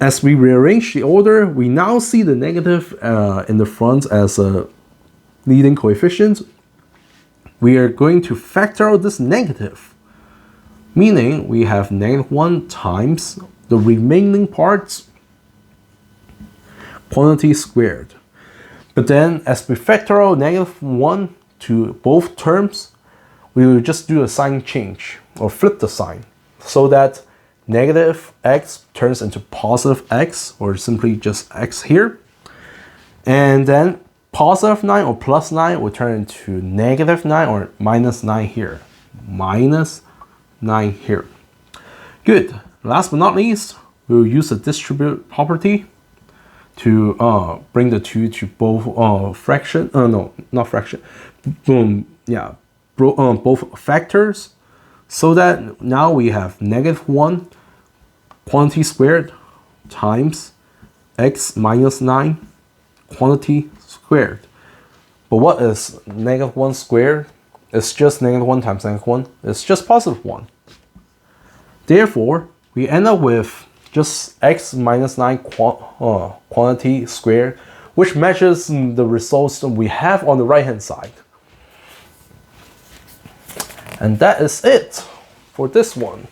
as we rearrange the order, we now see the negative in the front as a leading coefficient. We are going to factor out this negative, meaning we have -1 times the remaining parts quantity squared. But then as we factor out -1 to both terms, we will just do a sign change or flip the sign so that negative x turns into positive x, or simply just x here. And then positive 9 or plus 9 will turn into negative 9 or minus 9 here. Minus 9 here. Good. Last but not least, we'll use the distribute property to bring the two to both fraction. No, not fraction. Both factors, so that now we have -1 quantity squared times x minus 9 quantity squared. But what is -1 squared? It's just -1 times -1. It's just +1. Therefore, we end up with just x minus 9 quantity squared, which matches the results that we have on the right hand side. And that is it for this one.